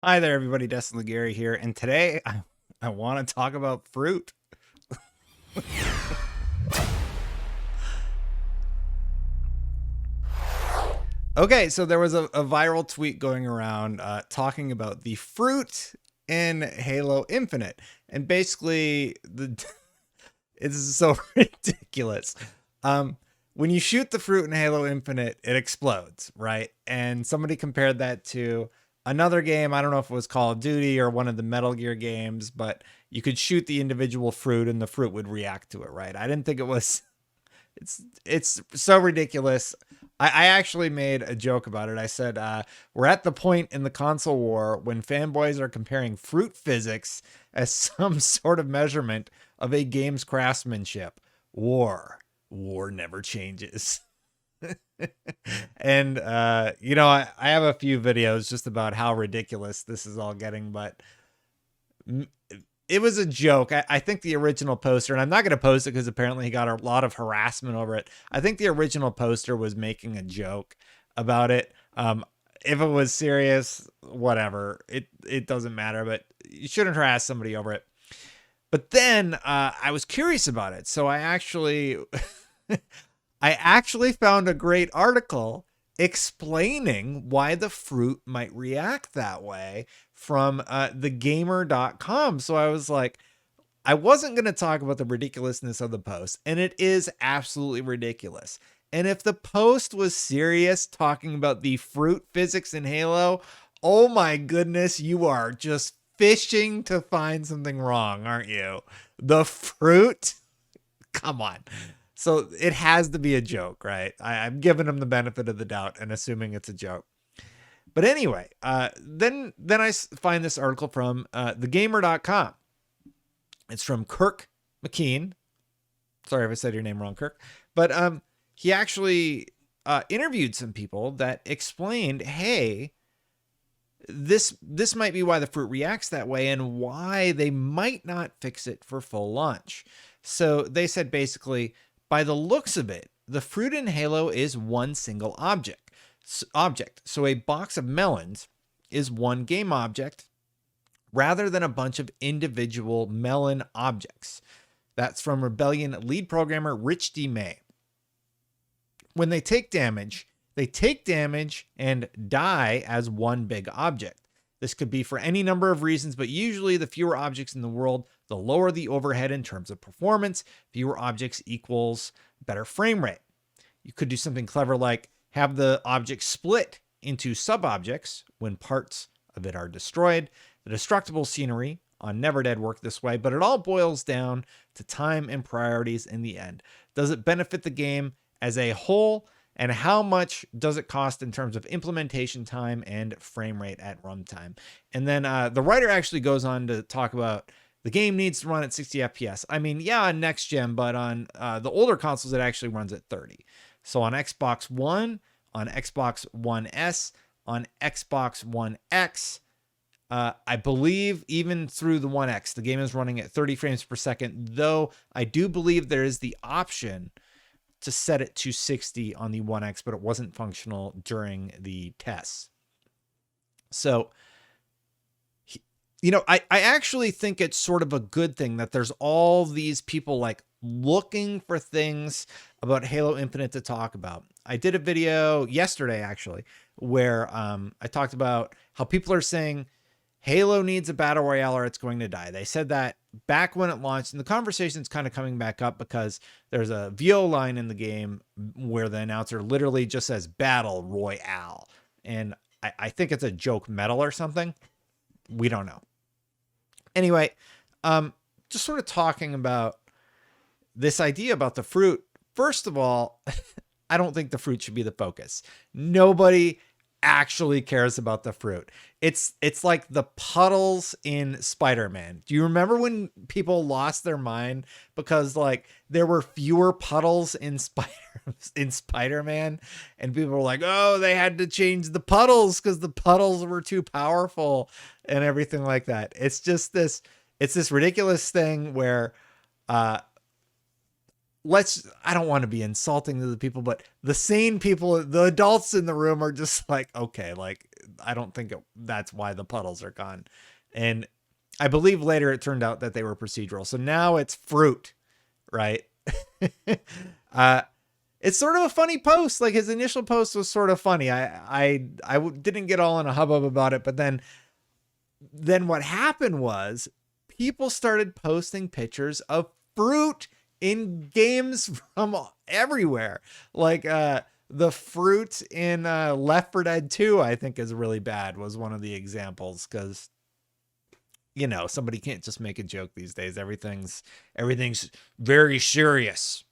Hi there, everybody. Destin here, and today I want to talk about fruit. Okay, so there was a viral tweet going around talking about the fruit in Halo Infinite, and basically it's so ridiculous. Um, when you shoot the fruit in Halo Infinite, it explodes, right? And somebody compared that to another game. I don't know if it was Call of Duty or one of the Metal Gear games, but you could shoot the individual fruit and the fruit would react to it, right? I didn't think it was. It's so ridiculous. I actually made a joke about it. I said we're at the point in the console war when fanboys are comparing fruit physics as some sort of measurement of a game's craftsmanship. War never changes. And I have a few videos just about how ridiculous this is all getting, but it was a joke. I think the original poster, and I'm not going to post it because apparently he got a lot of harassment over it. I think the original poster was making a joke about it. If it was serious, whatever, it doesn't matter, but you shouldn't harass somebody over it. But then I was curious about it, so I actually I actually found a great article explaining why the fruit might react that way from thegamer.com. So I was like, I wasn't going to talk about the ridiculousness of the post, and it is absolutely ridiculous. And if the post was serious, talking about the fruit physics in Halo, oh my goodness, you are just fishing to find something wrong, aren't you? The fruit? Come on. So it has to be a joke, right? I'm giving him the benefit of the doubt and assuming it's a joke. But anyway, then I find this article from thegamer.com. It's from Kirk McKean. Sorry if I said your name wrong, Kirk. But he actually interviewed some people that explained, hey, this might be why the fruit reacts that way and why they might not fix it for full launch. So they said basically, by the looks of it, the fruit in Halo is one single object. So a box of melons is one game object rather than a bunch of individual melon objects. That's from Rebellion lead programmer Rich D. May. When they take damage and die as one big object. This could be for any number of reasons, but usually the fewer objects in the world, the lower the overhead in terms of performance. Fewer objects equals better frame rate. You could do something clever like have the object split into sub-objects when parts of it are destroyed. The destructible scenery on Never Dead work this way, but it all boils down to time and priorities in the end. Does it benefit the game as a whole? And how much does it cost in terms of implementation time and frame rate at runtime? And then the writer actually goes on to talk about the game needs to run at 60 FPS. I mean, yeah, on next gen, but on the older consoles, it actually runs at 30. So on Xbox One, on Xbox One S, on Xbox One X, I believe even through the One X, the game is running at 30 frames per second, though I do believe there is the option to set it to 60 on the One X, but it wasn't functional during the tests. So, I actually think it's sort of a good thing that there's all these people like looking for things about Halo Infinite to talk about. I did a video yesterday, actually, where I talked about how people are saying Halo needs a battle royale or it's going to die. They said that back when it launched, and the conversation's kind of coming back up because there's a VO line in the game where the announcer literally just says battle royale. And I think it's a joke medal or something. We don't know. Anyway, just sort of talking about this idea about the fruit. First of all, I don't think the fruit should be the focus. Nobody actually cares about the fruit. It's like the puddles in Spider-Man. Do you remember when people lost their mind because like there were fewer puddles in Spider-Man and people were like, "Oh, they had to change the puddles because the puddles were too powerful," and everything like that. It's this ridiculous thing where I don't want to be insulting to the people, but the sane people, the adults in the room are just like, okay, like I don't think that's why the puddles are gone. And I believe later it turned out that they were procedural. So now it's fruit, right? It's sort of a funny post. Like his initial post was sort of funny. I didn't get all in a hubbub about it, but then what happened was people started posting pictures of fruit in games from everywhere. Like the fruit in Left 4 Dead 2, I think is really bad, was one of the examples, because you know, somebody can't just make a joke these days. Everything's very serious.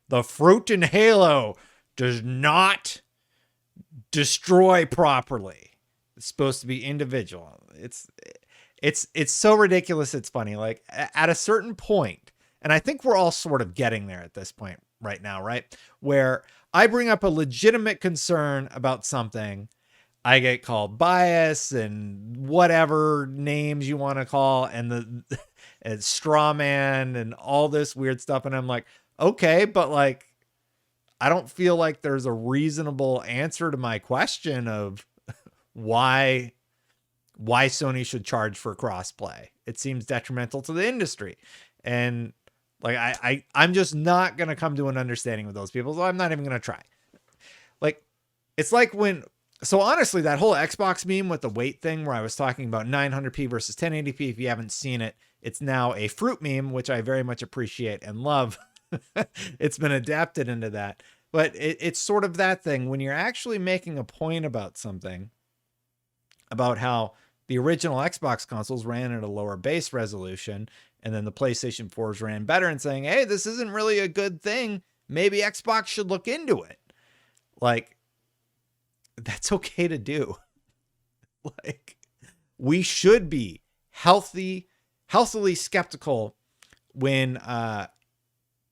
The fruit in Halo does not destroy properly. It's supposed to be individual. It's so ridiculous. It's funny. Like at a certain point, and I think we're all sort of getting there at this point right now, right? Where I bring up a legitimate concern about something, I get called bias and whatever names you want to call, and and straw man and all this weird stuff. And I'm like, okay, but like, I don't feel like there's a reasonable answer to my question of why Sony should charge for crossplay. It seems detrimental to the industry. And like, I'm just not going to come to an understanding with those people. So I'm not even going to try. Like, it's like so honestly, that whole Xbox meme with the weight thing where I was talking about 900p versus 1080p, if you haven't seen it, it's now a fruit meme, which I very much appreciate and love. It's been adapted into that. But it's sort of that thing when you're actually making a point about something, about how the original Xbox consoles ran at a lower base resolution, and then the PlayStation 4s ran better, and saying, hey, this isn't really a good thing. Maybe Xbox should look into it. Like, that's okay to do. Like, we should be healthily skeptical when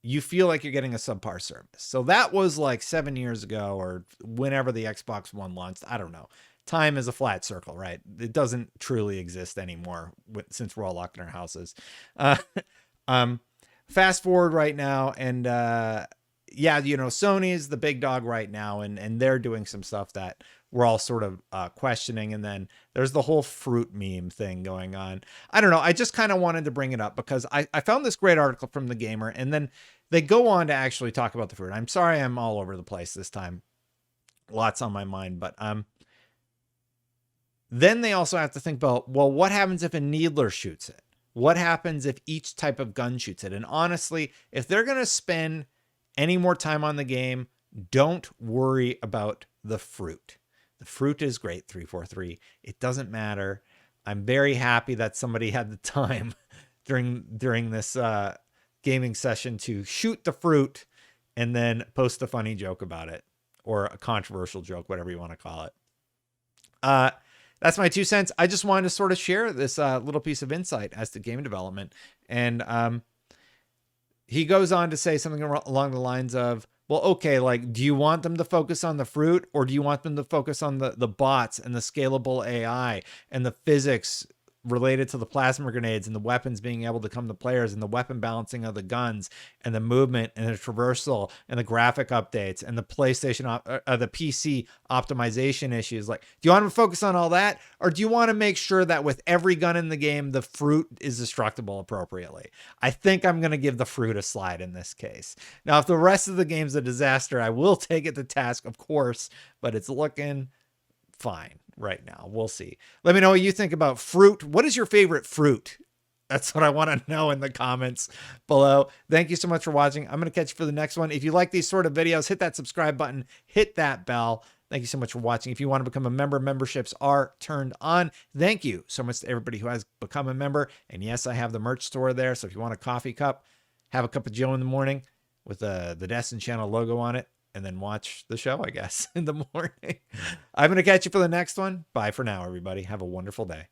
you feel like you're getting a subpar service. So that was like 7 years ago, or whenever the Xbox One launched. I don't know. Time is a flat circle, right? It doesn't truly exist anymore since we're all locked in our houses. Fast forward right now, and yeah, you know, Sony is the big dog right now, and they're doing some stuff that we're all sort of questioning. And then there's the whole fruit meme thing going on. I don't know. I just kind of wanted to bring it up because I found this great article from The Gamer, and then they go on to actually talk about the fruit. I'm sorry I'm all over the place this time. Lots on my mind, but then they also have to think about, well, what happens if a needler shoots it? What happens if each type of gun shoots it? And honestly, if they're going to spend any more time on the game, don't worry about the fruit. The fruit is great, 343. It doesn't matter. I'm very happy that somebody had the time during this gaming session to shoot the fruit and then post a funny joke about it, or a controversial joke, whatever you want to call it. That's my 2 cents. I just wanted to sort of share this little piece of insight as to game development. And he goes on to say something along the lines of, well, okay, like, do you want them to focus on the fruit, or do you want them to focus on the bots and the scalable AI and the physics related to the plasma grenades and the weapons being able to come to players and the weapon balancing of the guns and the movement and the traversal and the graphic updates and the PlayStation, the PC optimization issues? Like, do you want to focus on all that, or do you want to make sure that with every gun in the game, the fruit is destructible appropriately? I think I'm going to give the fruit a slide in this case. Now, if the rest of the game's a disaster, I will take it to task, of course, but it's looking fine right now. We'll see. Let me know what you think about fruit. What is your favorite fruit? That's what I want to know in the comments below. Thank you so much for watching. I'm going to catch you for the next one. If you like these sort of videos, hit that subscribe button, hit that bell. Thank you so much for watching. If you want to become a member, memberships are turned on. Thank you so much to everybody who has become a member. And yes, I have the merch store there. So if you want a coffee cup, have a cup of Joe in the morning with the Destin channel logo on it, and then watch the show, I guess, in the morning. I'm going to catch you for the next one. Bye for now, everybody. Have a wonderful day.